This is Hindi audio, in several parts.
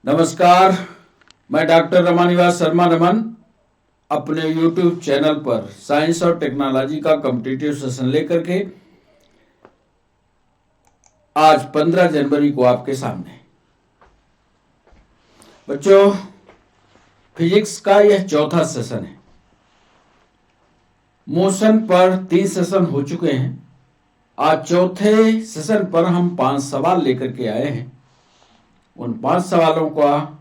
नमस्कार, मैं डॉक्टर रमानिवास शर्मा रमन अपने YouTube चैनल पर साइंस और टेक्नोलॉजी का कॉम्पिटिटिव सेशन लेकर के आज 15 जनवरी को आपके सामने। बच्चों, फिजिक्स का यह चौथा सेशन है। मोशन पर 3 सेशन हो चुके हैं। आज चौथे सेशन पर हम 5 सवाल लेकर के आए हैं। उन 5 सवालों का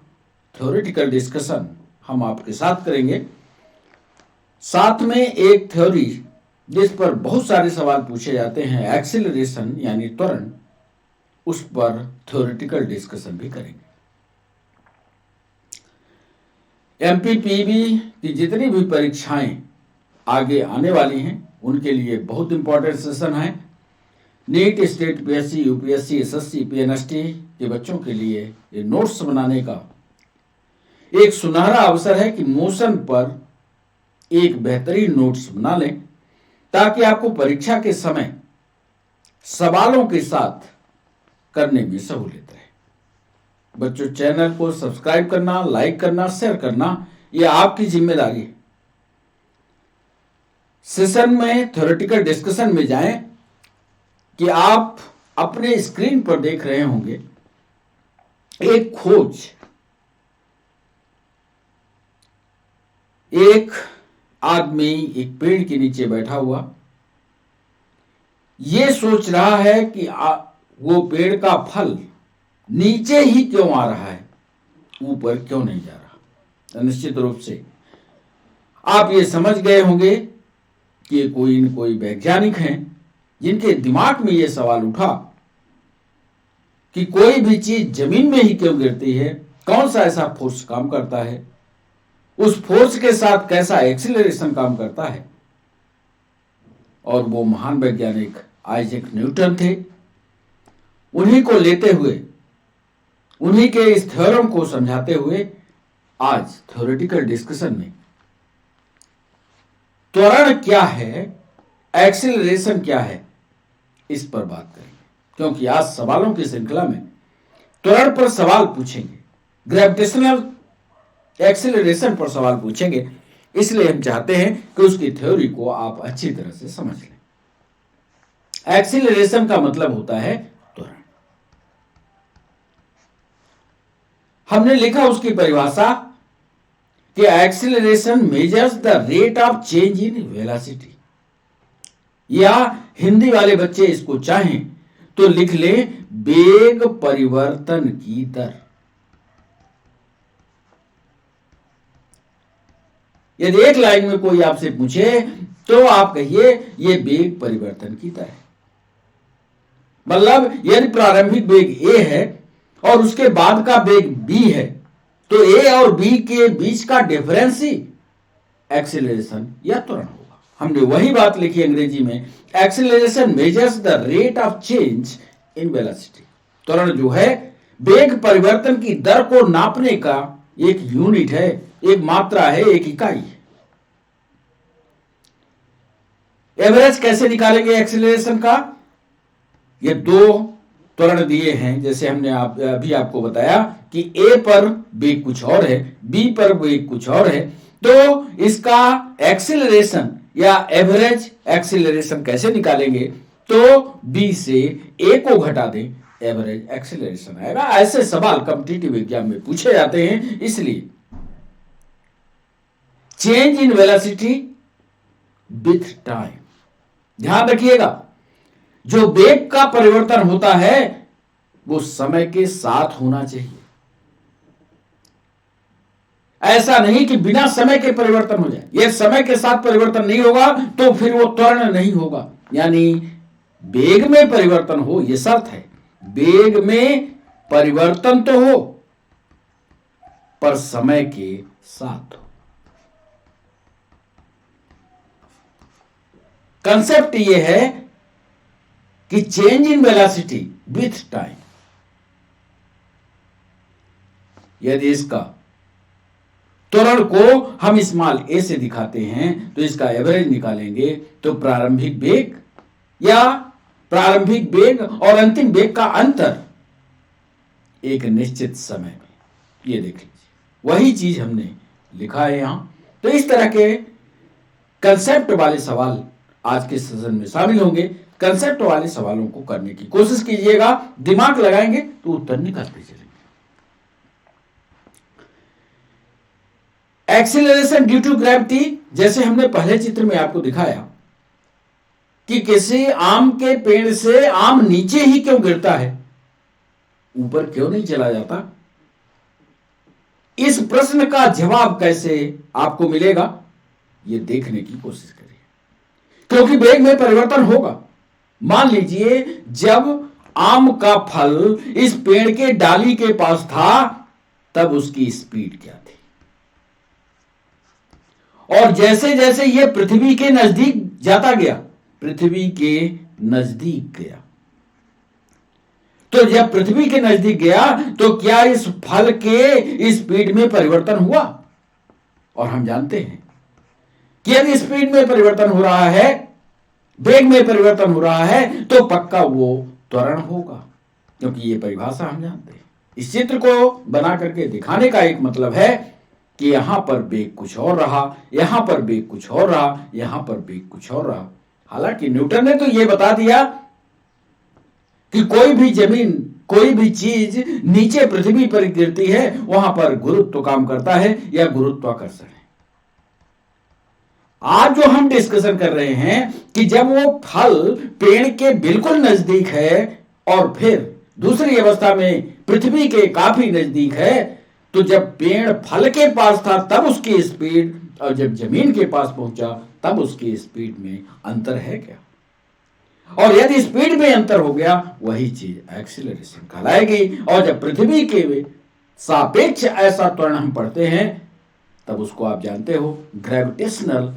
थ्योरेटिकल डिस्कशन हम आपके साथ करेंगे। साथ में एक थ्योरी जिस पर बहुत सारे सवाल पूछे जाते हैं, एक्सीलरेशन यानी त्वरण, उस पर थ्योरेटिकल डिस्कशन भी करेंगे। एमपीपीबी की जितनी भी परीक्षाएं आगे आने वाली हैं उनके लिए बहुत इंपॉर्टेंट सेशन है। NEET, state, PSC, UPSC, SSC, PNST के बच्चों के लिए ये नोट्स बनाने का एक सुनहरा अवसर है कि मोशन पर एक बेहतरीन नोट्स बना लें ताकि आपको परीक्षा के समय सवालों के साथ करने में सहूलियत रहे। बच्चों, चैनल को सब्सक्राइब करना, लाइक करना, शेयर करना, यह आपकी जिम्मेदारी है। सेशन में थ्योरेटिकल डिस्कशन में जाएं कि आप अपने स्क्रीन पर देख रहे होंगे एक खोज, एक आदमी एक पेड़ के नीचे बैठा हुआ ये सोच रहा है कि वो पेड़ का फल नीचे ही क्यों आ रहा है, ऊपर क्यों नहीं जा रहा। तो निश्चित रूप से आप ये समझ गए होंगे कि कोई वैज्ञानिक हैं जिनके दिमाग में ये सवाल उठा कि कोई भी चीज जमीन में ही क्यों गिरती है, कौन सा ऐसा फोर्स काम करता है, उस फोर्स के साथ कैसा एक्सीलरेशन काम करता है। और वो महान वैज्ञानिक आइजैक न्यूटन थे। उन्हीं को लेते हुए, उन्हीं के इस थ्योरम को समझाते हुए आज थ्योरेटिकल डिस्कशन में त्वरण क्या है, एक्सीलरेशन क्या है, इस पर बात करेंगे। क्योंकि आज सवालों की श्रृंखला में त्वरण पर सवाल पूछेंगे, ग्रेविटेशनल एक्सीलरेशन पर सवाल पूछेंगे। इसलिए हम चाहते हैं कि उसकी थ्योरी को आप अच्छी तरह से समझ लें। एक्सीलरेशन का मतलब होता है त्वरण। हमने लिखा उसकी परिभाषा कि acceleration measures the rate of change in velocity, या हिंदी वाले बच्चे इसको चाहें तो लिख लें वेग परिवर्तन की दर। यदि एक लाइन में कोई आपसे पूछे तो आप कहिए ये वेग परिवर्तन की दर है। मतलब यदि प्रारंभिक वेग a है और उसके बाद का वेग b है तो a और b के बीच का डिफरेंस ही एक्सीलरेशन या त्वरण होगा। हमने वही बात लिखी अंग्रेजी में, acceleration measures the rate of change in velocity. त्वरण जो है वेग परिवर्तन की दर को नापने का एक यूनिट है, एक मात्रा है, एक इकाई है। एवरेज कैसे निकालेंगे एक्सीलरेशन का? ये 2 त्वरण दिए हैं, जैसे हमने अभी आपको बताया कि A पर वेग कुछ और है, B पर वेग कुछ और है, तो इसका एक्सीलरेशन या एवरेज एक्सीलरेशन कैसे निकालेंगे? तो B से A को घटा दें, एवरेज एक्सीलरेशन आएगा। ऐसे सवाल कॉम्पिटिटिव एग्जाम में पूछे जाते हैं। इसलिए change in velocity with time, ध्यान रखिएगा, जो वेग का परिवर्तन होता है वो समय के साथ होना चाहिए। ऐसा नहीं कि बिना समय के परिवर्तन हो जाए। यह समय के साथ परिवर्तन नहीं होगा तो फिर वो त्वरण नहीं होगा। यानी वेग में परिवर्तन हो, यह शर्त है। वेग में परिवर्तन तो हो पर समय के साथ हो। कंसेप्ट यह है कि change in velocity with time, यदि इसका त्वरण को हम स्मॉल a से दिखाते हैं तो इसका एवरेज निकालेंगे तो प्रारंभिक वेग या प्रारंभिक वेग और अंतिम वेग का अंतर एक निश्चित समय में ये देख लीजिए, वही चीज हमने लिखा है यहां। तो इस तरह के कंसेप्ट वाले सवाल आज के सेशन में शामिल होंगे। कंसेप्ट वाले सवालों को करने की कोशिश कीजिएगा, दिमाग लगाएंगे तो उत्तर निकलते चलेंगे। एक्सीलरेशन ड्यू टू ग्रेविटी, जैसे हमने पहले चित्र में आपको दिखाया कि किसी आम के पेड़ से आम नीचे ही क्यों गिरता है, ऊपर क्यों नहीं चला जाता। इस प्रश्न का जवाब कैसे आपको मिलेगा, ये देखने की कोशिश करिए, क्योंकि वेग में परिवर्तन होगा। मान लीजिए जब आम का फल इस पेड़ के डाली के पास था तब उसकी स्पीड क्या थी, और जैसे जैसे यह पृथ्वी के नजदीक जाता गया, पृथ्वी के नजदीक गया, तो जब पृथ्वी के नजदीक गया तो क्या इस फल के स्पीड में परिवर्तन हुआ। और हम जानते हैं कि यदि स्पीड में परिवर्तन हो रहा है, वेग में परिवर्तन हो रहा है, तो पक्का वो त्वरण होगा, क्योंकि ये परिभाषा हम जानते हैं। इस चित्र को बना करके दिखाने का एक मतलब है कि यहां पर वेग कुछ और रहा, यहां पर वेग कुछ और रहा, यहां पर वेग कुछ और रहा। हालांकि न्यूटन ने तो यह बता दिया कि कोई भी जमीन, कोई भी चीज नीचे पृथ्वी पर गिरती है, वहां पर गुरुत्व काम करता है या गुरुत्वाकर्षण है। आज जो हम डिस्कशन कर रहे हैं कि जब वो फल पेड़ के बिल्कुल नजदीक है और फिर दूसरी अवस्था में पृथ्वी के काफी नजदीक है, तो जब पेड़ फल के पास था तब उसकी स्पीड, और जब जमीन के पास पहुंचा तब उसकी स्पीड में अंतर है क्या। और यदि स्पीड में अंतर हो गया, वही चीज एक्सीलरेशन कहलाएगी। और जब पृथ्वी के सापेक्ष ऐसा त्वरण हम पढ़ते हैं, तब उसको आप जानते हो ग्रेविटेशनल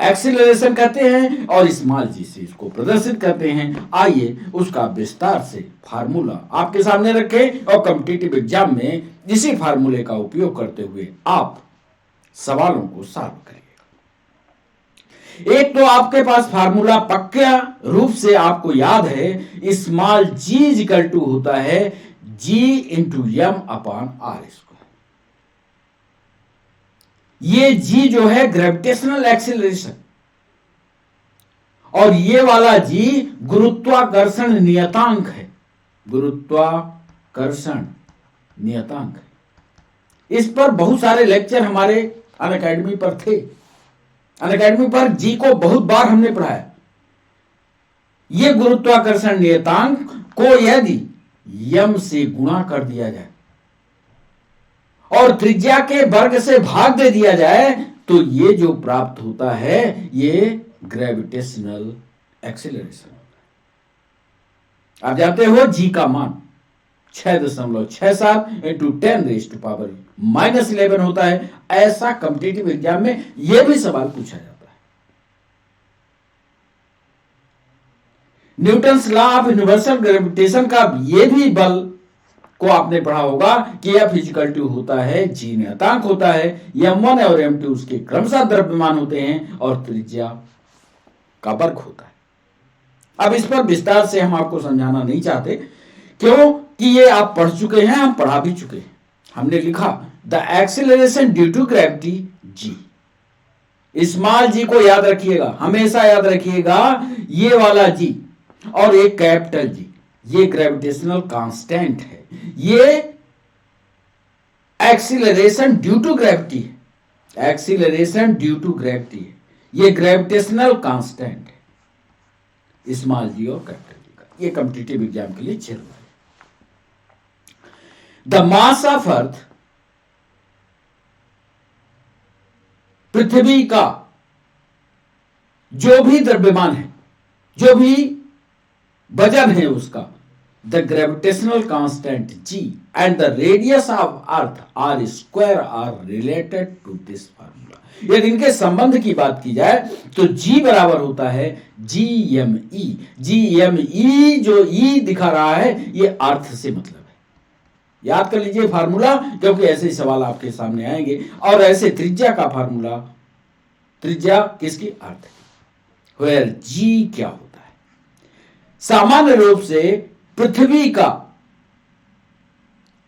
एक्सीलरेशन कहते हैं, और स्मॉल जी से इसको प्रदर्शित करते हैं। आइए उसका विस्तार से फार्मूला आपके सामने रखें और कॉम्पिटिटिव एग्जाम में इसी फार्मूले का उपयोग करते हुए आप सवालों को सॉल्व करिए। एक तो आपके पास फार्मूला पक्का रूप से आपको याद है, स्मॉल जी इक्वल टू होता है G into M upon R square. ये G जो है ग्रेविटेशनल एक्सीलरेशन, और ये वाला G गुरुत्वाकर्षण नियतांक है, गुरुत्वाकर्षण नियतांक है। इस पर बहुत सारे लेक्चर हमारे अनअकैडमी पर थे। अनअकैडमी पर जी को बहुत बार हमने पढ़ाया। यह गुरुत्वाकर्षण नियतांक को यदि यम से गुणा कर दिया जाए और त्रिज्या के वर्ग से भाग दे दिया जाए, तो ये जो प्राप्त होता है ये ग्रेविटेशनल एक्सीलरेशन। आप जानते हो जी का मान 6.67 इंटू 10⁻⁻11 होता है। ऐसा कॉम्पिटिटिव एग्जाम में यह भी सवाल पूछा जाता है। Newton's law of universal gravitation का यह भी बल को आपने पढ़ा होगा कि F इक्वल टू होता है G नियतांक होता है, m1 और m2 उसके क्रमशः द्रव्यमान होते हैं और त्रिज्या का वर्ग होता है। अब इस पर विस्तार से हम आपको समझाना नहीं चाहते, क्यों कि ये आप पढ़ चुके हैं, हम पढ़ा भी चुके हैं। हमने लिखा the acceleration due to gravity G। Small G को याद रखिएगा, हमेशा याद रखिएगा, ये वाला G और एक कैपिटल G, ये ग्रेविटेशनल कांस्टेंट है। ये एक्सीलरेशन ड्यू टू ग्रेविटी है, एक्सीलरेशन ड्यू टू ग्रेविटी है, ये ग्रेविटेशनल कांस्टेंट है, स्मॉल जी और कैपिटल जी का। ये कॉम्पिटिटिव एग्जाम के लिए चल रहा है। द मास ऑफ अर्थ, पृथ्वी का जो भी द्रव्यमान है, जो भी वजन है उसका, the gravitational constant G and the radius of earth R square are related to this formula. यदि इनके संबंध की बात की जाए तो G बराबर होता है GME। GME जो E दिखा रहा है ये अर्थ से मतलब है। याद कर लीजिए फार्मूला, क्योंकि ऐसे ही सवाल आपके सामने आएंगे। और ऐसे त्रिज्या का फार्मूला, त्रिज्या किसकी, अर्थ की, वेयर G क्या होता है। सामान्य रूप से पृथ्वी का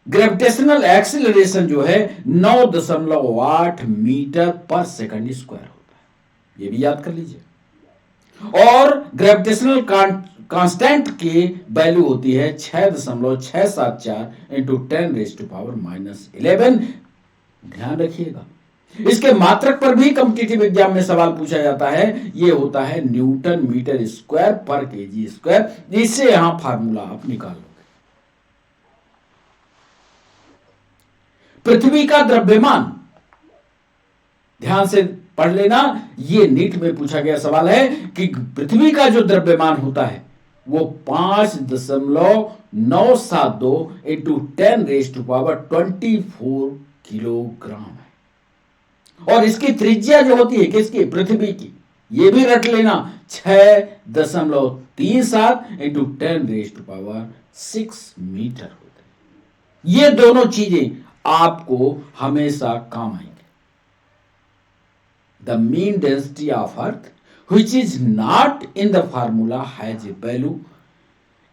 ग्रेविटेशनल एक्सीलरेशन जो है 9.8 मीटर पर सेकंड स्क्वायर होता है, ये भी याद कर लीजिए। और ग्रेविटेशनल कांस्टेंट की वैल्यू होती है 6.674 इंटू 10⁻⁻11। ध्यान रखिएगा, इसके मात्रक पर भी कॉम्पिटिटिव एग्जाम में सवाल पूछा जाता है। ये होता है न्यूटन मीटर स्क्वायर पर केजी स्क्वायर। इससे यहां फार्मूला आप निकाल लो। पृथ्वी का द्रव्यमान, ध्यान से पढ़ लेना, ये नीट में पूछा गया सवाल है कि पृथ्वी का जो द्रव्यमान होता है वो 5.972 इंटू 10⁻24 किलोग्राम है। और इसकी त्रिज्या जो होती है किसकी, पृथ्वी की, ये भी रट लेना, 6.37 इंटू 10⁻6 मीटर होता है। ये दोनों चीजें आपको हमेशा काम आएंगे। The mean density of earth which is not in the formula has a value.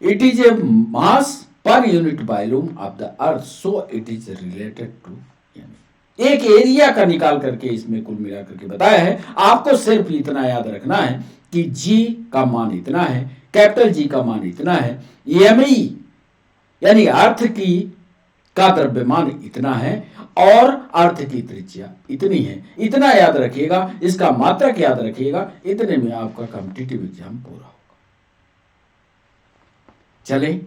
It is a mass per unit volume of the earth, so it is related to एक एरिया का निकाल करके इसमें कुल मिला करके बताया है। आपको सिर्फ इतना याद रखना है कि जी का मान इतना है, कैपिटल जी का मान इतना है, एमई यानी अर्थ की का द्रव्यमान इतना है और अर्थ की त्रिज्या इतनी है। इतना याद रखिएगा, इसका मात्रक याद रखिएगा, इतने में आपका कॉम्पिटिटिव एग्जाम पूरा होगा। चले,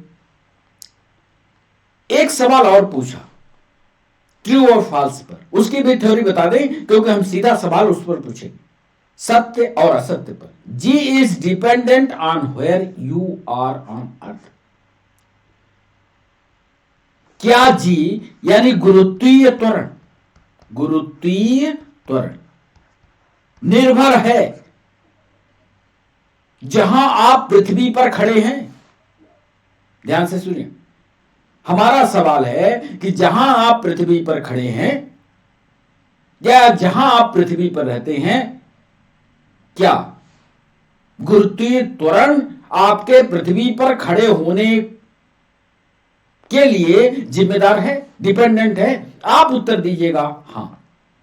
एक सवाल और पूछा ट्रू और फॉल्स पर, उसकी भी थ्योरी बता दें क्योंकि हम सीधा सवाल उस पर पूछेंगे, सत्य और असत्य पर। G is dependent on where you are on earth. क्या जी यानी गुरुत्वीय त्वरण, गुरुत्वीय त्वरण निर्भर है जहां आप पृथ्वी पर खड़े हैं। ध्यान से सुनिए, हमारा सवाल है कि जहां आप पृथ्वी पर खड़े हैं या जहां आप पृथ्वी पर रहते हैं, क्या गुरुत्वीय त्वरण आपके पृथ्वी पर खड़े होने के लिए जिम्मेदार है, डिपेंडेंट है? आप उत्तर दीजिएगा हां,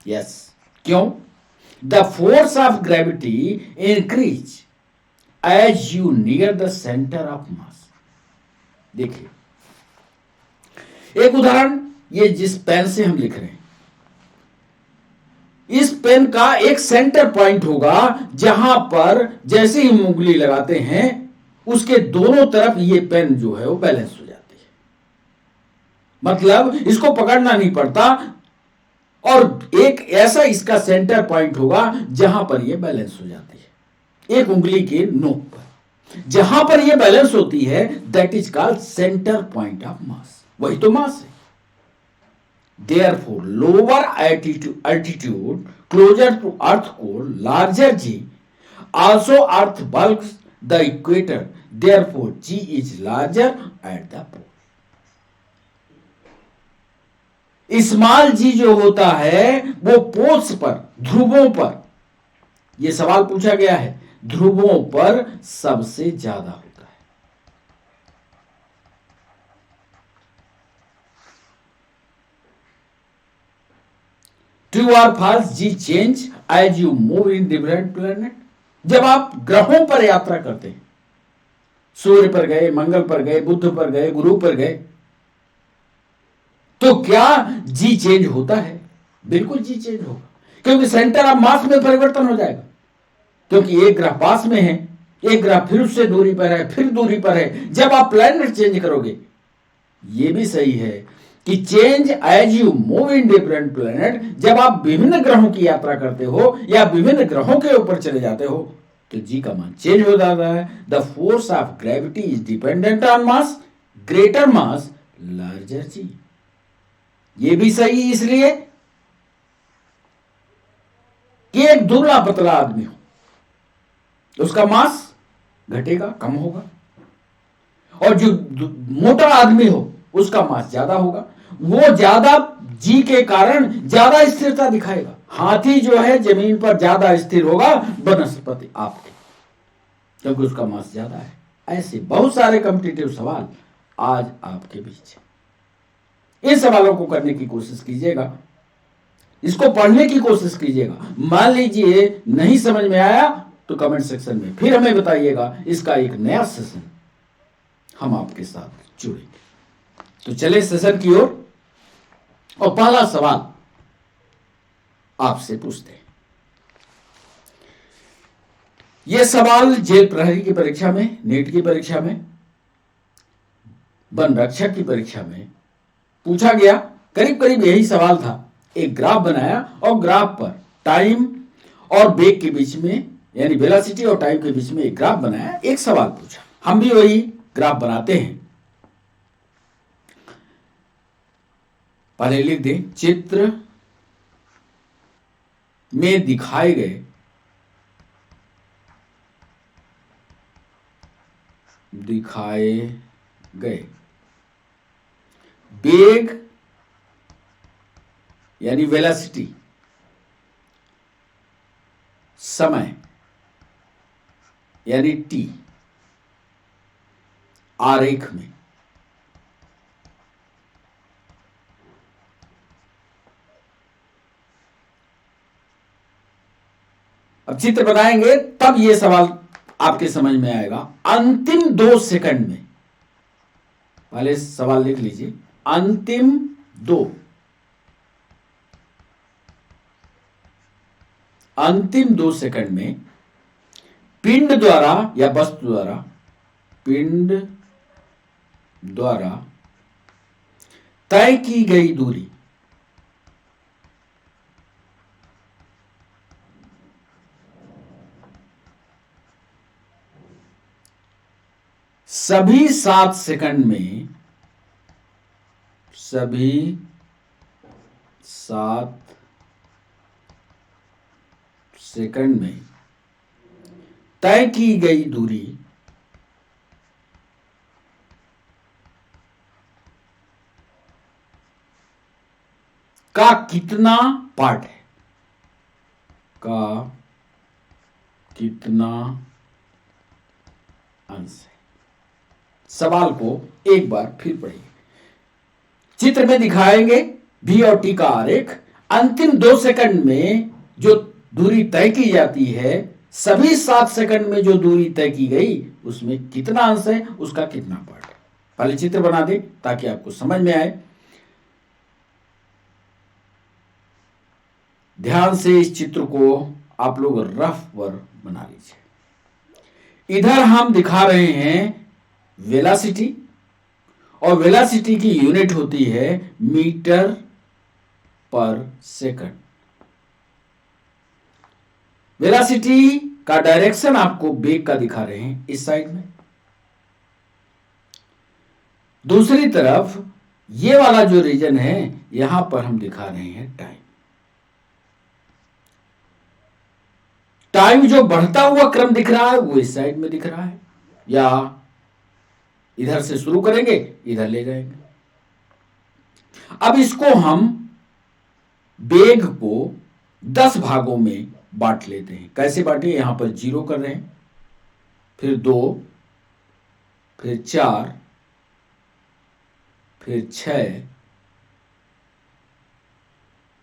यस। क्यों? The force of gravity increase as you near the centre of mass. देखिए एक उदाहरण, ये जिस पेन से हम लिख रहे हैं, इस पेन का एक सेंटर पॉइंट होगा जहां पर जैसे ही उंगली लगाते हैं उसके दोनों तरफ ये पेन जो है वो बैलेंस हो जाती है, मतलब इसको पकड़ना नहीं पड़ता। और एक ऐसा इसका सेंटर पॉइंट होगा जहां पर ये बैलेंस हो जाती है, एक उंगली के नोक पर जहां पर ये बैलेंस होती है, that is called centre point of mass. वही तो मास है। Therefore, lower altitude closer to earth core, larger g. Also, earth bulks the equator. Therefore, g is larger at the pole. Small G जो होता है वो पोल्स पर, ध्रुवों पर, यह सवाल पूछा गया है, ध्रुवों पर सबसे ज्यादा होता है। ट्रू और false, g change as you move in different planet. जब आप ग्रहों पर यात्रा करते हैं, सूर्य पर गए, मंगल पर गए, बुध पर गए, गुरु पर गए, तो क्या जी चेंज होता है? बिल्कुल जी चेंज होगा, क्योंकि सेंटर ऑफ मास में परिवर्तन हो जाएगा। क्योंकि एक ग्रह पास में है, एक ग्रह फिर उससे दूरी पर है, फिर दूरी पर है। जब आप प्लैनेट चेंज करोगे, यह भी सही है कि change as you move in different planet, जब आप विभिन्न ग्रहों की यात्रा करते हो या विभिन्न ग्रहों के ऊपर चले जाते हो तो जी का मान चेंज हो जाता है। The force of gravity is dependent on mass, greater mass larger G. ये भी सही इसलिए कि एक दुबला पतला आदमी हो, उसका मास घटेगा, कम होगा, और जो मोटा आदमी हो उसका मास ज्यादा होगा। वो ज्यादा जी के कारण ज्यादा स्थिरता दिखाएगा। हाथी जो है जमीन पर ज्यादा स्थिर होगा वनस्पति आपके, क्योंकि उसका मास ज्यादा है। ऐसे बहुत सारे कॉम्पिटिटिव सवाल आज आपके बीच है। इन सवालों को करने की कोशिश कीजिएगा, इसको पढ़ने की कोशिश कीजिएगा। मान लीजिए नहीं समझ में आया तो कमेंट सेक्शन में फिर हमें बताइएगा, इसका एक नया सेशन हम आपके साथ जुड़ेंगे। तो चले सेशन की ओर, और पहला सवाल आपसे पूछते हैं। यह सवाल जेल प्रहरी की परीक्षा में, नीट की परीक्षा में, वन रक्षक की परीक्षा में पूछा गया। करीब करीब यही सवाल था। एक ग्राफ बनाया और ग्राफ पर टाइम और वेग के बीच में, यानी वेलोसिटी और टाइम के बीच में एक ग्राफ बनाया, एक सवाल पूछा। हम भी वही ग्राफ बनाते हैं। पहले लिख दें, चित्र में दिखाए गए वेग यानी वेलोसिटी, समय यानी टी, आरेख में अब चित्र बनाएंगे तब यह सवाल आपके समझ में आएगा। अंतिम 2 सेकंड में, पहले सवाल लिख लीजिए, अंतिम 2 सेकंड में पिंड द्वारा या वस्तु द्वारा, पिंड द्वारा तय की गई दूरी सभी 7 सेकंड में, सभी 7 सेकंड में तय की गई दूरी का कितना पार्ट है, का कितना अंश है। सवाल को एक बार फिर पढ़िए। चित्र में दिखाएंगे भी और टी का आरेख। अंतिम 2 सेकंड में जो दूरी तय की जाती है, सभी 7 सेकंड में जो दूरी तय की गई उसमें कितना अंश है, उसका कितना पार्ट है। पहले चित्र बना दे ताकि आपको समझ में आए। ध्यान से इस चित्र को आप लोग रफ पर बना लीजिए। इधर हम दिखा रहे हैं वेलोसिटी, और वेलोसिटी की यूनिट होती है मीटर पर सेकंड। वेलोसिटी का डायरेक्शन आपको वेग का दिखा रहे हैं इस साइड में। दूसरी तरफ ये वाला जो रीजन है, यहां पर हम दिखा रहे हैं टाइम। टाइम जो बढ़ता हुआ क्रम दिख रहा है वो इस साइड में दिख रहा है, या इधर से शुरू करेंगे इधर ले जाएंगे। अब इसको हम वेग को 10 भागों में बांट लेते हैं। कैसे बांटे, यहां पर 0 कर रहे हैं, फिर 2, फिर 4, फिर 6,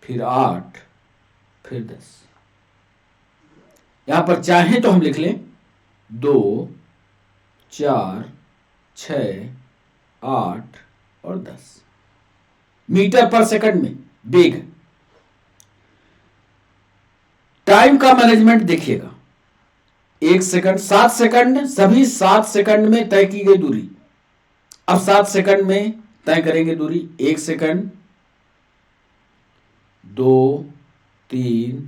फिर 8, फिर 10। यहां पर चाहें तो हम लिख लें 2, 4, 6, 8 और 10 मीटर पर सेकंड में वेग। टाइम का मैनेजमेंट देखिएगा, 1 सेकंड, 7 सेकंड, सभी 7 सेकंड में तय की गई दूरी। अब 7 सेकंड में तय करेंगे दूरी। 1 सेकंड, 2, 3,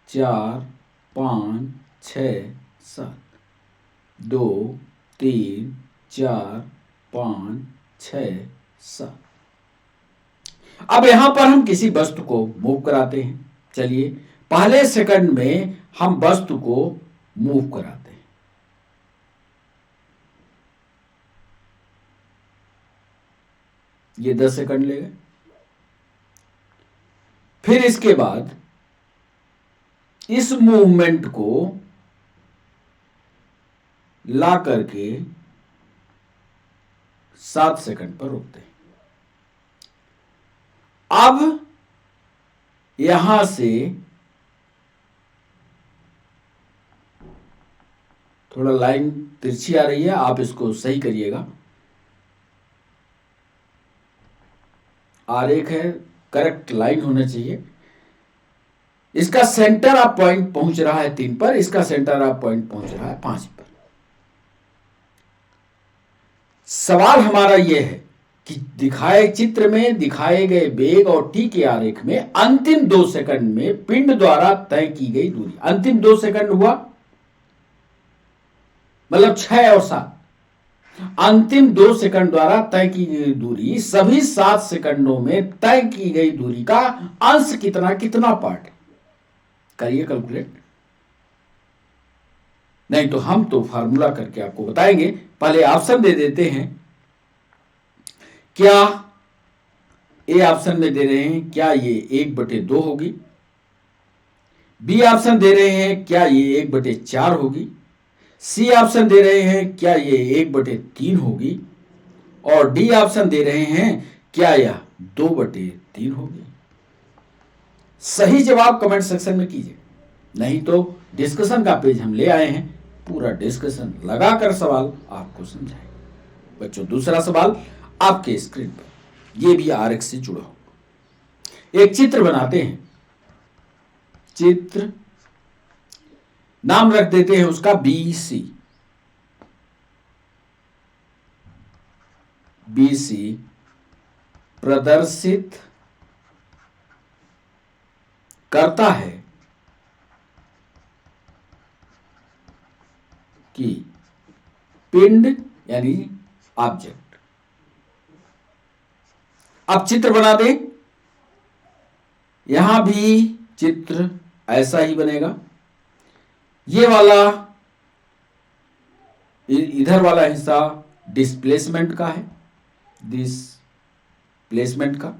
4, 5, 6, 7, 2, 3, 4, 5, 6, 7। अब यहां पर हम किसी वस्तु को मूव कराते हैं। चलिए, पहले सेकंड में हम वस्तु को मूव कराते हैं। ये 10 सेकंड लेगा। फिर इसके बाद इस मूवमेंट को ला करके 7 सेकंड पर रोकते हैं। अब यहां से थोड़ा लाइन तिरछी आ रही है, आप इसको सही करिएगा। आरेख है, करेक्ट लाइन होना चाहिए। इसका सेंटर ऑफ पॉइंट पहुंच रहा है 3 पर, इसका सेंटर ऑफ पॉइंट पहुंच रहा है 5 पर। सवाल हमारा यह है कि दिखाए चित्र में दिखाए गए वेग और टी के आरेख में अंतिम 2 सेकंड में पिंड द्वारा तय की गई दूरी, अंतिम 2 सेकंड हुआ मतलब 6 और 7, अंतिम 2 सेकंड द्वारा तय की गई दूरी सभी 7 सेकंडों में तय की गई दूरी का अंश कितना कितना पार्ट। करिए कैलकुलेट, नहीं तो हम तो फार्मूला करके आपको बताएंगे। पहले ऑप्शन दे देते हैं। क्या ए ऑप्शन में दे रहे हैं, क्या ये 1/2 होगी। बी ऑप्शन दे रहे हैं, क्या ये 1/4 होगी। सी ऑप्शन दे रहे हैं, क्या ये 1/3 होगी। और डी ऑप्शन दे रहे हैं, क्या यह 2/3 होगी। सही जवाब कमेंट सेक्शन में कीजिए, नहीं तो डिस्कशन का पेज हम ले आए हैं, पूरा डिस्कशन लगाकर सवाल आपको समझाएंगे। बच्चों दूसरा सवाल आपके स्क्रीन पर, यह भी आरएक्स से जुड़ा हो। एक चित्र बनाते हैं, चित्र नाम रख देते हैं उसका BC। BC प्रदर्शित करता है कि पिंड यानी ऑब्जेक्ट। अब चित्र बना दें, यहां भी चित्र ऐसा ही बनेगा। ये वाला इधर वाला हिस्सा डिस्प्लेसमेंट का है, डिस्प्लेसमेंट का,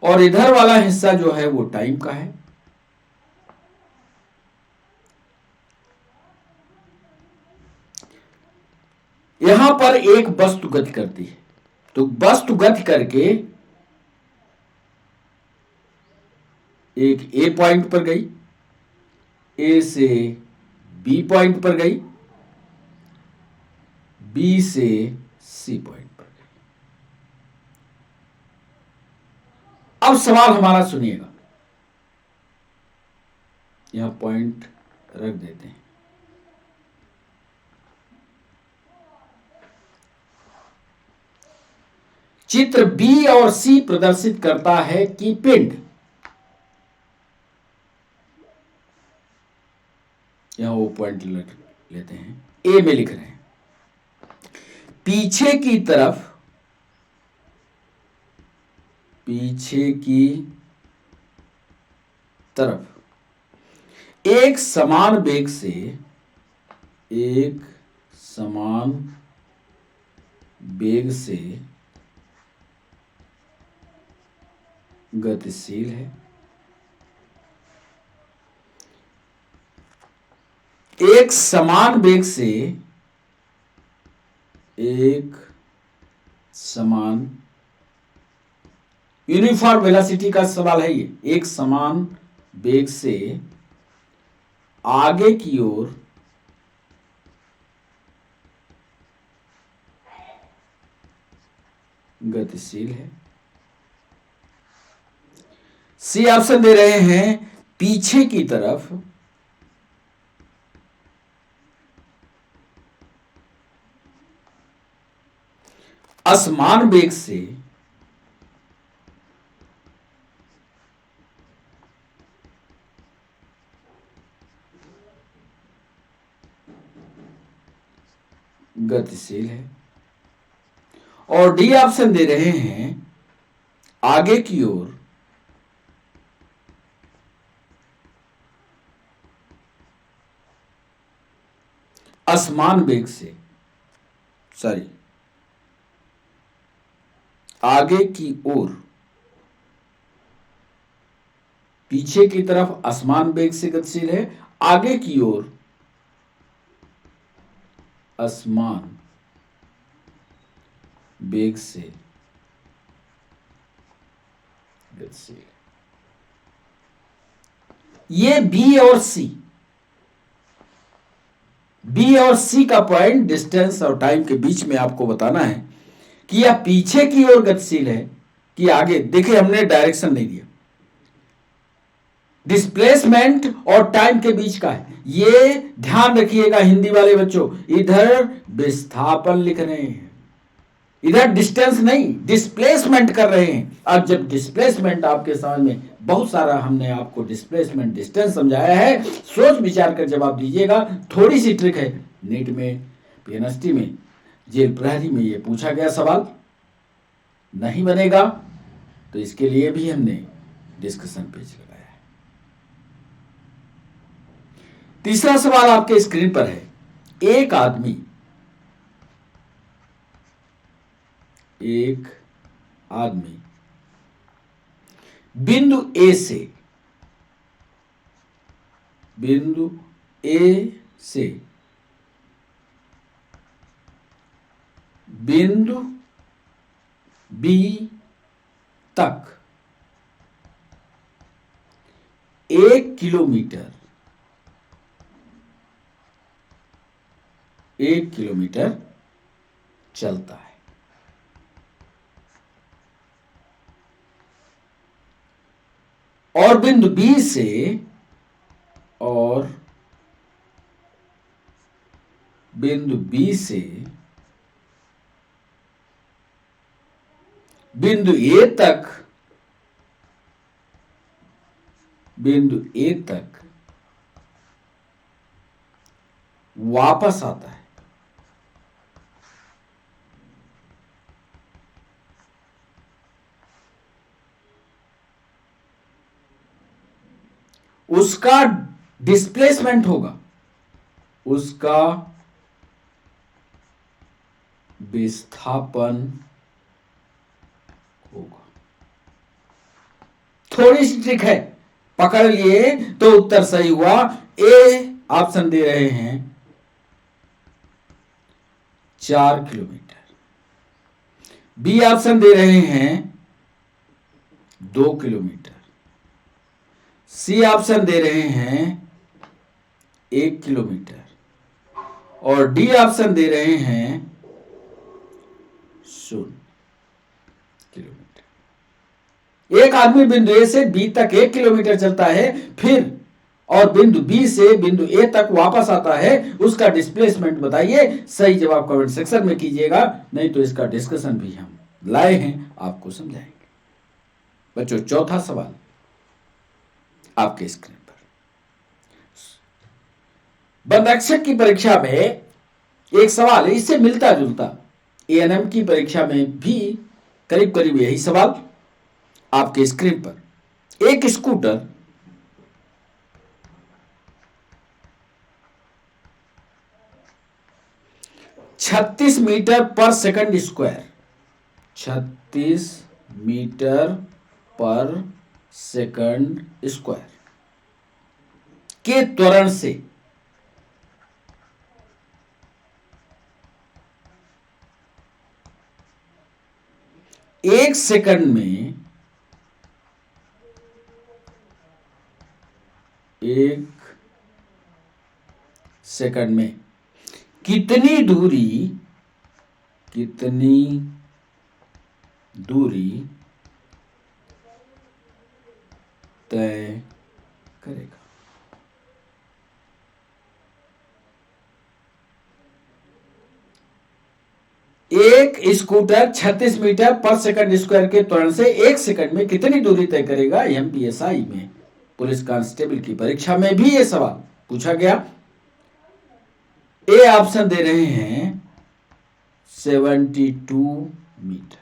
और इधर वाला हिस्सा जो है वो टाइम का है। यहां पर एक वस्तु गति करती है, तो वस्तु गति करके एक ए पॉइंट पर गई, ए से बी पॉइंट पर गई, बी से सी पॉइंट पर गई। अब सवाल हमारा सुनिएगा, यहां पॉइंट रख देते हैं। चित्र बी और सी प्रदर्शित करता है कि पिंड, यहां वो पॉइंट लेते हैं, ए में लिख रहे हैं, पीछे की तरफ एक समान वेग से गतिशील है। एक समान यूनिफॉर्म वेलोसिटी का सवाल है ये, एक समान वेग से आगे की ओर गतिशील है। सी ऑप्शन दे रहे हैं, पीछे की तरफ असमान वेग से गतिशील है। और डी ऑप्शन दे रहे हैं, आगे की ओर असमान वेग से, सॉरी, आगे की ओर, पीछे की तरफ असमान वेग से गतिशील है, आगे की ओर असमान वेग से गतिशील है। ये बी और सी का पॉइंट डिस्टेंस और टाइम के बीच में आपको बताना है कि यह पीछे की ओर गतिशील है कि आगे। देखिए, हमने डायरेक्शन नहीं दिया, डिस्प्लेसमेंट और टाइम के बीच का है। ये ध्यान रखिएगा हिंदी वाले बच्चों, इधर विस्थापन लिख रहे हैं, इधर डिस्टेंस नहीं, डिस्प्लेसमेंट कर रहे हैं। अब जब डिस्प्लेसमेंट आपके समझ में, बहुत सारा हमने आपको डिस्प्लेसमेंट डिस्टेंस समझाया है, सोच विचार कर जवाब दीजिएगा। थोड़ी सी ट्रिक है, नीट में, पीएनएसटी में, जेल प्रहरी में ये पूछा गया सवाल नहीं बनेगा, तो इसके लिए भी हमने डिस्कशन पेज लगाया है। तीसरा सवाल आपके स्क्रीन पर है। एक आदमी बिंदु ए से बिंदु बी तक 1 किलोमीटर चलता है। और बिंदु बी से बिंदु ए तक वापस आता है। उसका डिस्प्लेसमेंट होगा, उसका विस्थापन होगा। थोड़ी सी ट्रिक है, पकड़ लिए तो उत्तर सही हुआ। ए ऑप्शन दे रहे हैं 4 किलोमीटर, बी ऑप्शन दे रहे हैं 2 किलोमीटर, सी ऑप्शन दे रहे हैं 1 किलोमीटर और डी ऑप्शन दे रहे हैं 0 किलोमीटर। एक आदमी बिंदु ए से बी तक 1 किलोमीटर चलता है, फिर और बिंदु बी से बिंदु ए तक वापस आता है, उसका डिस्प्लेसमेंट बताइए। सही जवाब कमेंट सेक्शन में कीजिएगा, नहीं तो इसका डिस्कशन भी हम लाए हैं, आपको समझाएंगे। बच्चों, चौथा सवाल आपके स्क्रीन पर। वनरक्षक की परीक्षा में एक सवाल है, इससे मिलता जुलता, एएनएम की परीक्षा में भी करीब करीब यही सवाल आपके स्क्रीन पर। एक स्कूटर 36 मीटर पर सेकंड स्क्वायर, 36 मीटर पर सेकंड स्क्वायर के त्वरण से 1 सेकंड में 1 सेकंड में कितनी दूरी तय करेगा। एक स्कूटर 36 मीटर पर सेकंड स्क्वायर के त्वरण से 1 सेकंड में कितनी दूरी तय करेगा। एमपीएसआई में, पुलिस कांस्टेबल की परीक्षा में भी यह सवाल पूछा गया। ए ऑप्शन दे रहे हैं 72 मीटर।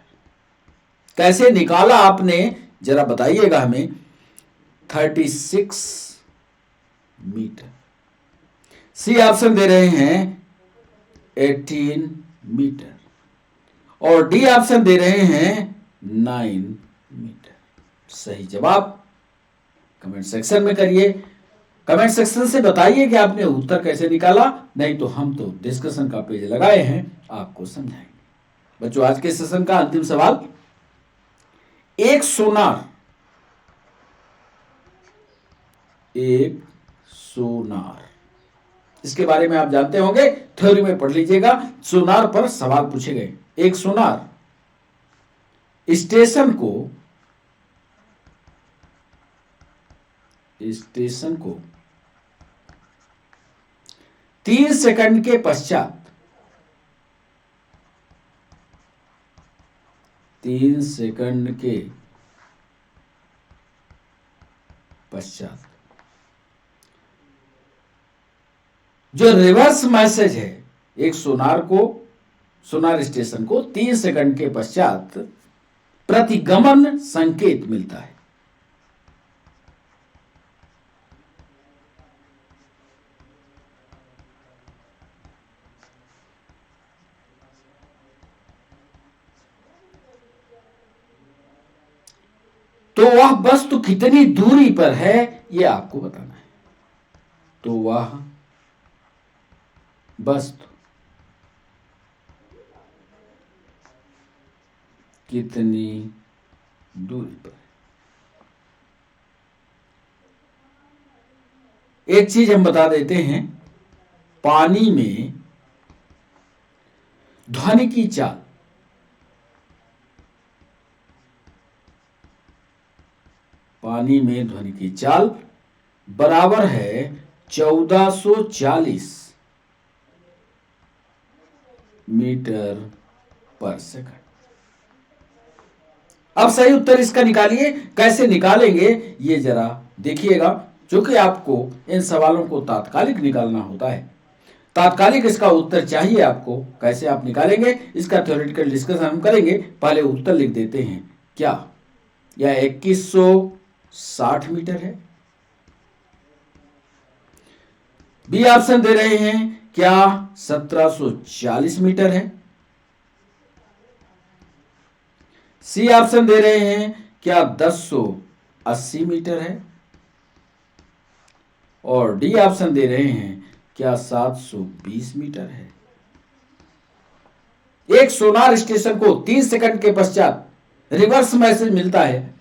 कैसे निकाला आपने, जरा बताइएगा हमें। 36 मीटर। सी ऑप्शन दे रहे हैं 18 मीटर और डी ऑप्शन दे रहे हैं 9 मीटर। सही जवाब कमेंट सेक्शन में करिए। कमेंट सेक्शन से बताइए कि आपने उत्तर कैसे निकाला, नहीं तो हम तो डिस्कशन का पेज लगाए हैं, आपको समझाएंगे। बच्चों, आज के सेशन का अंतिम सवाल। एक सोनार एक सोनार। इसके बारे में आप जानते होंगे, थ्योरी में पढ़ लीजिएगा, सोनार पर सवाल पूछे गए। एक सोनार स्टेशन को 3 सेकंड के पश्चात 3 सेकंड के पश्चात जो रिवर्स मैसेज है, एक सोनार स्टेशन को 3 सेकंड के पश्चात प्रतिगमन संकेत मिलता है। तो वह वस्तु कितनी दूरी पर है यह आपको बताना है। तो वह वस्तु कितनी दूरी पर है। एक चीज हम बता देते हैं, पानी में ध्वनि की चाल बराबर है 1440 मीटर पर सेकंड। अब सही उत्तर इसका निकालिए। कैसे निकालेंगे ये जरा देखिएगा, क्योंकि आपको इन सवालों को तात्कालिक निकालना होता है। तात्कालिक इसका उत्तर चाहिए आपको। कैसे आप निकालेंगे इसका थ्योरेटिकल डिस्कशन हम करेंगे। पहले उत्तर लिख देते हैं। क्या यह 2160 मीटर है? बी ऑप्शन दे रहे हैं क्या 1740 मीटर है? सी ऑप्शन दे रहे हैं क्या 1080 मीटर है? और डी ऑप्शन दे रहे हैं क्या 720 मीटर है? एक सोनार स्टेशन को 3 सेकंड के पश्चात रिवर्स मैसेज मिलता है।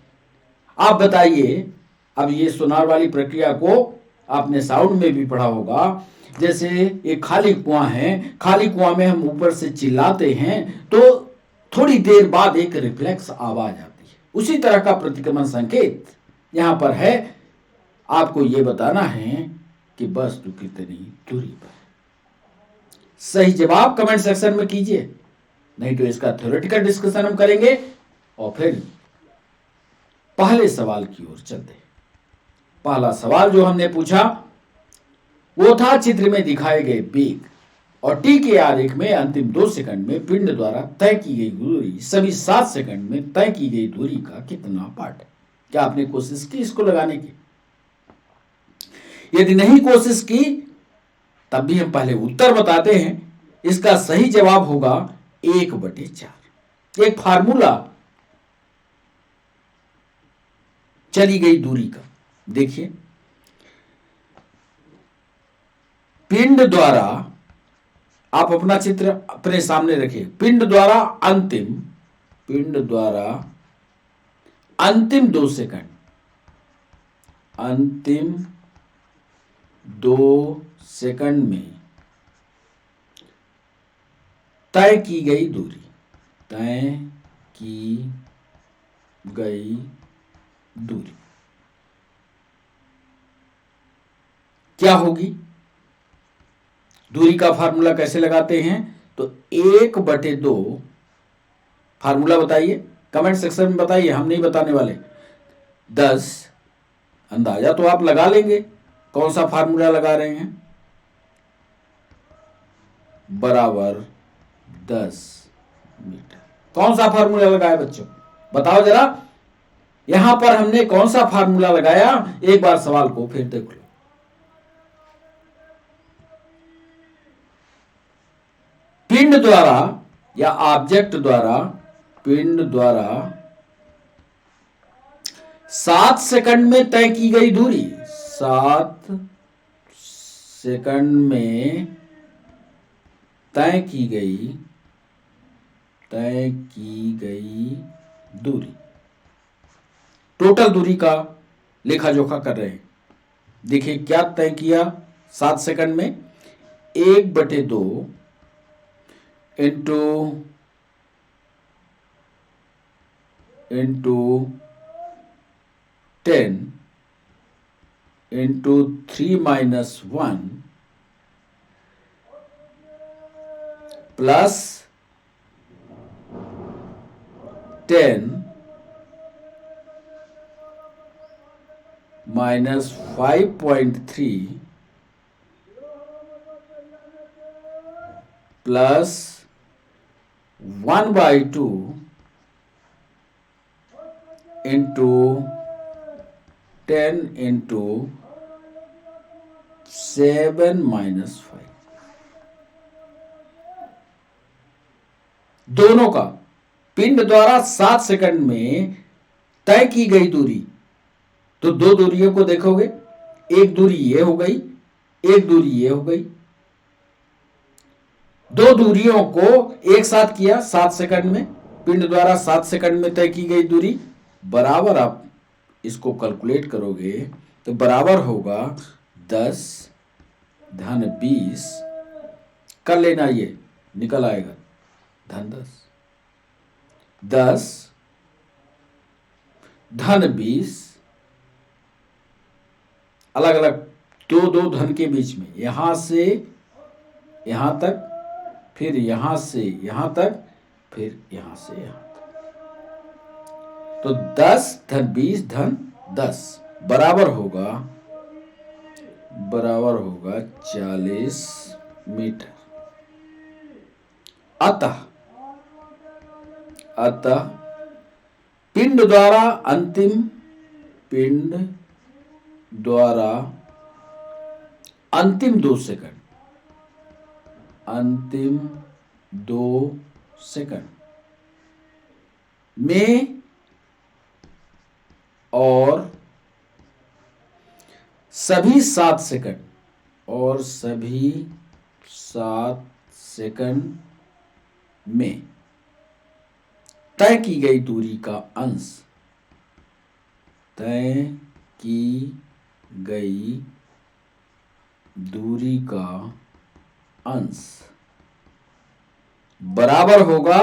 आप बताइए, अब ये सोनार वाली प्रक्रिया को आपने साउंड में भी पढ़ा होगा। जैसे एक खाली कुआं है, खाली कुआं में हम ऊपर से चिल्लाते हैं तो थोड़ी देर बाद एक रिफ्लेक्स आवाज आती है। उसी तरह का प्रतिगमन संकेत यहां पर है। आपको यह बताना है कि वस्तु कितनी दूरी पर। सही जवाब कमेंट सेक्शन में कीजिए, नहीं तो इसका थ्योरेटिकल डिस्कशन हम करेंगे। और फिर पहले सवाल की ओर चलते हैं। पहला सवाल जो हमने पूछा वो था, चित्र में दिखाए गए वेग और टी के आरेख में अंतिम 2 सेकंड में पिंड द्वारा तय की गई दूरी सभी 7 सेकंड में तय की गई दूरी का कितना पार्ट है? क्या आपने कोशिश की इसको लगाने की? यदि नहीं कोशिश की तब भी हम पहले उत्तर बताते हैं। इसका सही जवाब होगा 1/4। एक फार्मूला चली गई दूरी का देखिए, पिंड द्वारा, आप अपना चित्र अपने सामने रखिए, पिंड द्वारा अंतिम 2 सेकंड, अंतिम 2 सेकंड में तय की गई दूरी क्या होगी? दूरी का फार्मूला कैसे लगाते हैं? तो 1/2, फार्मूला बताइए, कमेंट सेक्शन में बताइए, हम नहीं बताने वाले। 10, अंदाजा तो आप लगा लेंगे कौन सा फार्मूला लगा रहे हैं, बराबर 10 मीटर। कौन सा फार्मूला लगाया बच्चों, बताओ जरा। यहां पर हमने कौन सा फार्मूला लगाया? एक बार सवाल को फिर देख लो। पिंड द्वारा या ऑब्जेक्ट द्वारा, पिंड द्वारा 7 सेकंड में तय की गई दूरी, 7 सेकंड में तय की गई दूरी, टोटल दूरी का लेखा जोखा कर रहे हैं। देखिए क्या तय किया 7 सेकंड में, 1/2 into 10 into 3 - 1 plus 10 - 5.3 plus 1/2 into 10 into 7 - 5, दोनों का पिंड द्वारा 7 सेकंड में तय की गई दूरी। तो दो दूरियों को देखोगे, एक दूरी ये हो गई, एक दूरी ये हो गई। दो दूरियों को एक साथ किया 7 सेकंड में, पिंड द्वारा 7 सेकंड में तय की गई दूरी बराबर, आप इसको कैलकुलेट करोगे तो बराबर होगा 10 धन 20, कर लेना, ये निकल आएगा धन 10 धन 20, अलग अलग दो धन के बीच में, यहां से यहां तक, फिर यहां से यहां तक, फिर यहां से यहां तक। तो 10 धन 20 धन 10 बराबर होगा 40 मीटर। अतः पिंड द्वारा अंतिम 2 सेकंड, अंतिम 2 सेकंड में और सभी 7 सेकंड में तय की गई दूरी का अंश, तय की गई दूरी का अंश बराबर होगा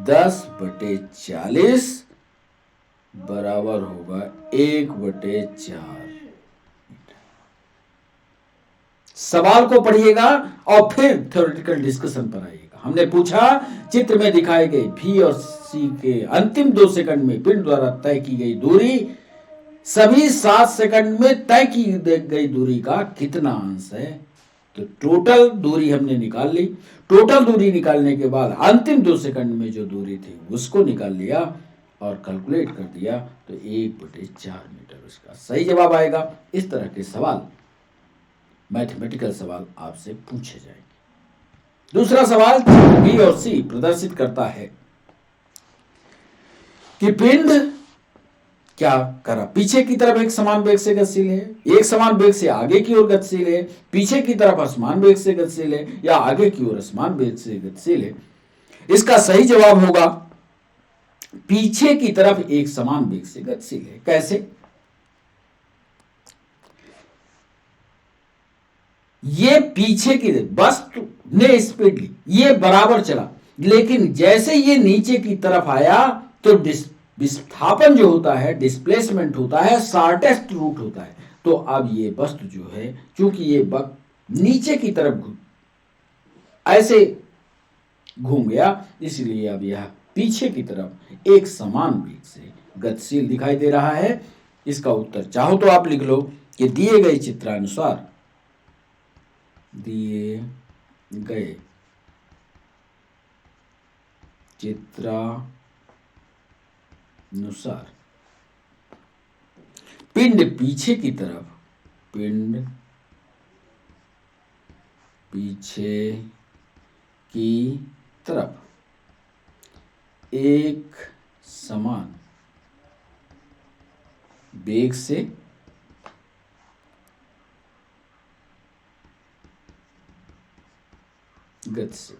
10/40 बराबर होगा 1/4। सवाल को पढ़िएगा और फिर थ्योरेटिकल डिस्कशन पर आइएगा। हमने पूछा चित्र में दिखाए गए भी और सी के अंतिम 2 सेकंड में पिंड द्वारा तय की गई दूरी सभी 7 सेकंड में तय की गई दूरी का कितना अंश है। तो टोटल दूरी हमने निकाल ली। टोटल दूरी निकालने के बाद अंतिम 2 सेकंड में जो दूरी थी उसको निकाल लिया और कैलकुलेट कर दिया, तो 1/4 मीटर उसका सही जवाब आएगा। इस तरह के सवाल, मैथमेटिकल सवाल आपसे पूछे जाएंगे। दूसरा सवाल बी और सी प्रदर्शित करता है कि पिंड क्या करा, पीछे की तरफ एक समान वेग से गतिशील है, एक समान वेग से आगे की ओर गतिशील है, पीछे की तरफ असमान वेग से गतिशील है, या आगे की ओर असमान वेग से गतिशील है। इसका सही जवाब होगा पीछे की तरफ एक समान वेग से गतिशील है। कैसे? ये पीछे की वस्तु ने स्पीड ली, ये बराबर चला, लेकिन जैसे ये नीचे की तरफ आया तो विस्थापन जो होता है, डिस्प्लेसमेंट होता है, शॉर्टेस्ट रूट होता है। तो अब ये वस्तु जो है, चूंकि ये वक्त नीचे की तरफ ऐसे घूम गया, इसलिए अब यह पीछे की तरफ एक समान वेग से गतिशील दिखाई दे रहा है। इसका उत्तर चाहो तो आप लिख लो कि दिए गए चित्रानुसार, दिए गए चित्रानुसार पिंड पीछे की तरफ एक समान वेग से गतिशील।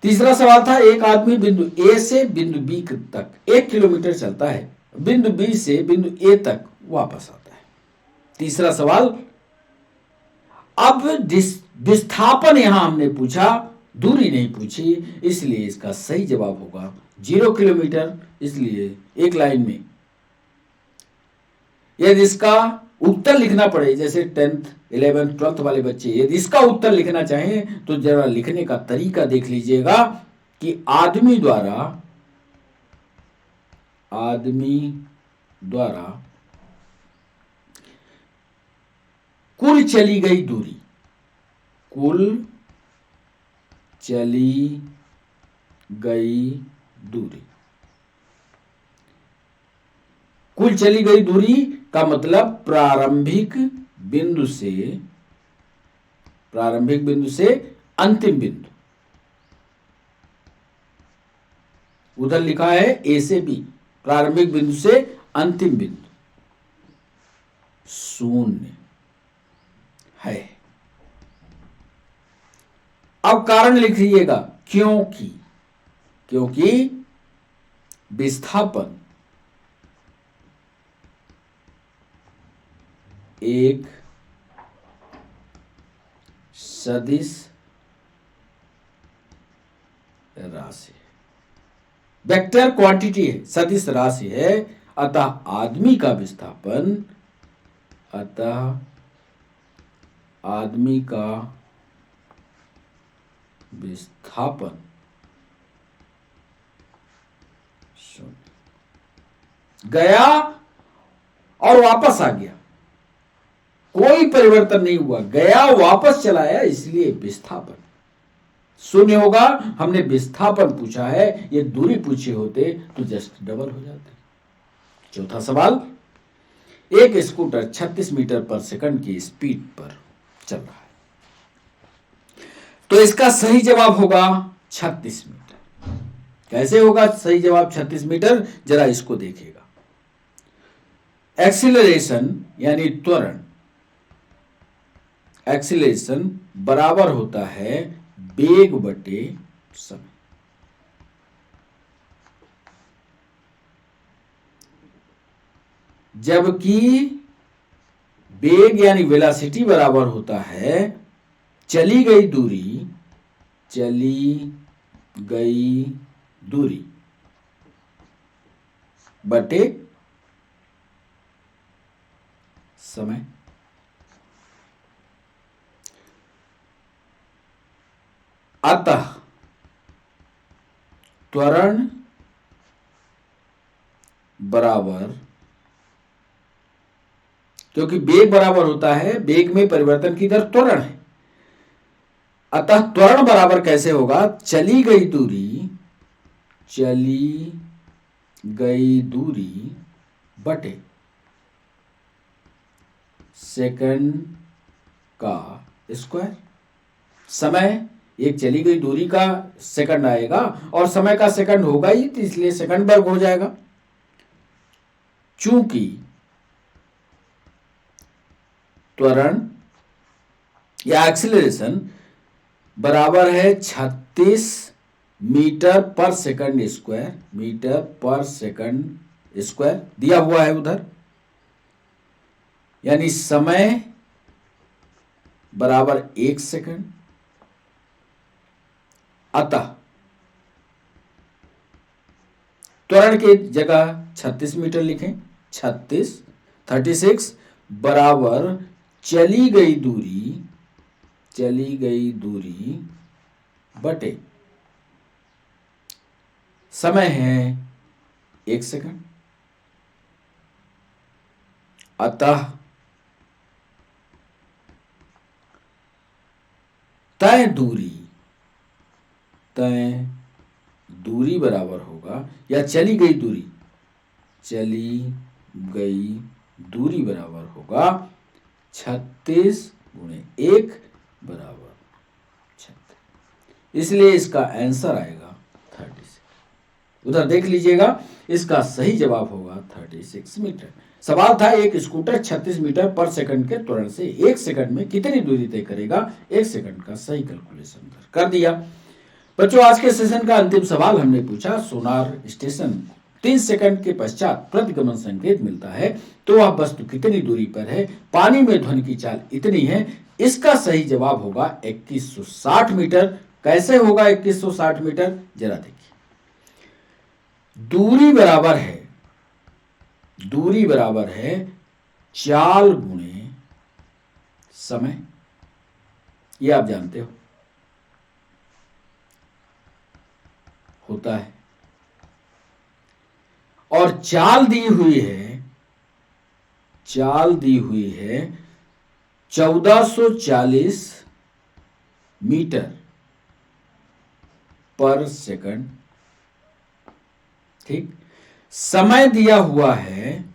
तीसरा सवाल था, एक आदमी बिंदु ए से बिंदु बी तक 1 किलोमीटर चलता है, बिंदु बी से बिंदु ए तक वापस आता है। तीसरा सवाल, अब विस्थापन यहां हमने पूछा, दूरी नहीं पूछी, इसलिए इसका सही जवाब होगा 0 किलोमीटर। इसलिए एक लाइन में यदि इसका उत्तर लिखना पड़े, जैसे 10th 11th 12th वाले बच्चे यदि इसका उत्तर लिखना चाहें तो जरा लिखने का तरीका देख लीजिएगा कि आदमी द्वारा कुल चली गई दूरी, कुल चली गई दूरी, कुल चली गई दूरी का मतलब प्रारंभिक बिंदु से अंतिम बिंदु, उधर लिखा है ए से बी, प्रारंभिक बिंदु से अंतिम बिंदु 0 है। अब कारण लिख लीजिएगा, क्योंकि विस्थापन एक सदिश राशि है, वेक्टर क्वांटिटी है, सदिश राशि है, अतः आदमी का विस्थापन गया और वापस आ गया, कोई परिवर्तन नहीं हुआ, गया वापस चला आया, इसलिए विस्थापन 0 होगा। हमने विस्थापन पूछा है, ये दूरी पूछे होते तो जस्ट डबल हो जाते। चौथा सवाल, एक स्कूटर 36 मीटर पर सेकंड की स्पीड पर चल रहा है, तो इसका सही जवाब होगा 36 मीटर। कैसे होगा सही जवाब 36 मीटर, जरा इसको देखिएगा। एक्सीलरेशन यानी त्वरण, एक्सीलरेशन बराबर होता है वेग बटे समय। जबकि वेग यानी वेलोसिटी बराबर होता है चली गई दूरी बटे समय। अतः त्वरण बराबर, क्योंकि वेग बराबर होता है, वेग में परिवर्तन की दर त्वरण है, अतः त्वरण बराबर कैसे होगा, चली गई दूरी बटे सेकंड का स्क्वायर। समय, एक चली गई दूरी का सेकंड आएगा और समय का सेकंड होगा ही, तो इसलिए सेकंड वर्ग हो जाएगा। चूंकि त्वरण या एक्सीलरेशन बराबर है 36 मीटर पर सेकंड स्क्वायर, दिया हुआ है उधर, यानी समय बराबर 1 सेकंड। अतः त्वरण की जगह 36 मीटर लिखें, 36 बराबर चली गई दूरी बटे समय है 1 सेकंड। अतः तय दूरी बराबर होगा, या चली गई दूरी बराबर होगा 36 गुणे 1 बराबर 36। इसलिए इसका आंसर आएगा 36। उधर देख लीजिएगा, इसका सही जवाब होगा 36 मीटर। सवाल था, एक स्कूटर 36 मीटर पर सेकंड के त्वरण से 1 सेकंड में कितनी दूरी तय करेगा। 1 सेकंड का सही कैलकुलेशन कर दिया। बच्चों आज के सेशन का अंतिम सवाल हमने पूछा, सोनार स्टेशन 3 सेकंड के पश्चात प्रतिगमन संकेत मिलता है तो वह वस्तु कितनी दूरी पर है, पानी में ध्वनि की चाल इतनी है। इसका सही जवाब होगा 2160 मीटर। कैसे होगा 2160 मीटर, जरा देखिए। दूरी बराबर है चाल गुणे समय, ये आप जानते हो होता है। और चाल दी हुई है 1440 मीटर पर सेकंड। ठीक, समय दिया हुआ है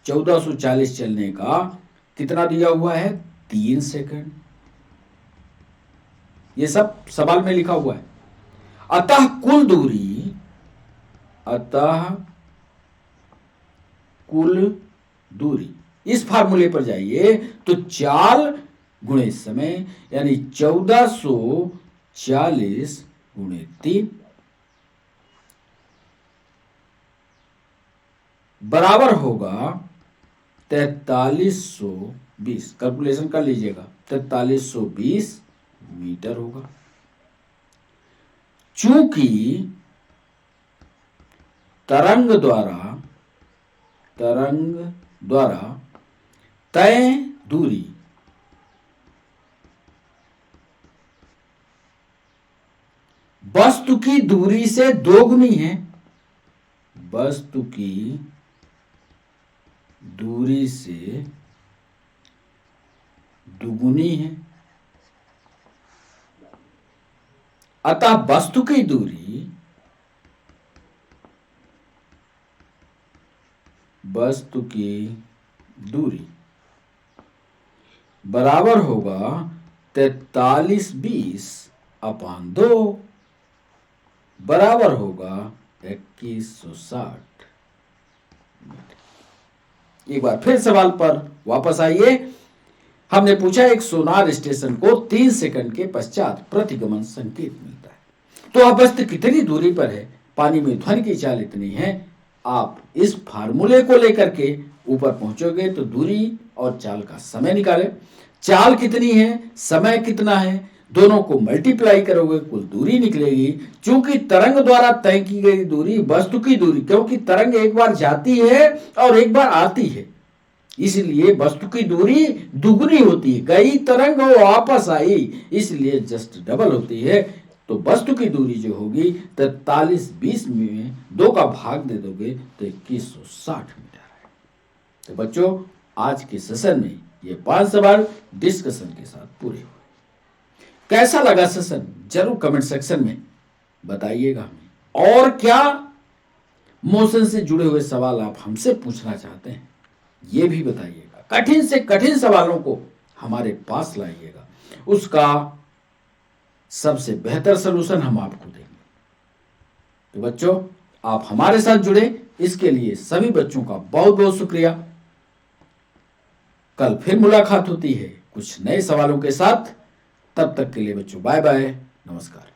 1440 चलने का, कितना दिया हुआ है 3 सेकंड। ये सब सवाल में लिखा हुआ है। अतः कुल दूरी, इस फार्मूले पर जाइए तो चाल गुणे समय यानी 1440 गुणे 3 बराबर होगा 4320। कैलकुलेशन कर लीजिएगा, 4320 मीटर होगा। चूंकि तरंग द्वारा तय दूरी वस्तु की दूरी से दोगुनी है, वस्तु की दूरी से दुगुनी है, अतः वस्तु की दूरी बराबर होगा 4320/2 बराबर होगा 2160 मीटर। एक बार फिर सवाल पर वापस आइए। हमने पूछा एक सोनार स्टेशन को 3 सेकंड के पश्चात प्रतिगमन संकेत मिलता है तो वह वस्तु कितनी दूरी पर है, पानी में ध्वनि की चाल इतनी है। आप इस फार्मूले को लेकर के ऊपर पहुंचोगे तो दूरी और चाल का समय निकाले। चाल कितनी है, समय कितना है, दोनों को मल्टीप्लाई करोगे कुल दूरी निकलेगी। चूंकि तरंग द्वारा तय की गई दूरी वस्तु की दूरी, क्योंकि तरंग एक बार जाती है और एक बार आती है, इसलिए वस्तु की दूरी दुगनी होती है। गई तरंग और वापस आई, इसलिए जस्ट डबल होती है। तो वस्तु की दूरी जो होगी 4320 में 2 का भाग दे दोगे तो 2160 मीटर है। तो बच्चों आज के सेशन में ये 5 सवाल डिस्कशन के साथ पूरे हुए। कैसा लगा सेशन जरूर कमेंट सेक्शन में बताइएगा हमें। और क्या मोशन से जुड़े हुए सवाल आप हमसे पूछना चाहते हैं ये भी बताइएगा। कठिन से कठिन सवालों को हमारे पास लाइएगा, उसका सबसे बेहतर सलूशन हम आपको देंगे। तो बच्चों आप हमारे साथ जुड़े, इसके लिए सभी बच्चों का बहुत बहुत शुक्रिया। कल फिर मुलाकात होती है कुछ नए सवालों के साथ। तब तक के लिए बच्चों बाय बाय, नमस्कार।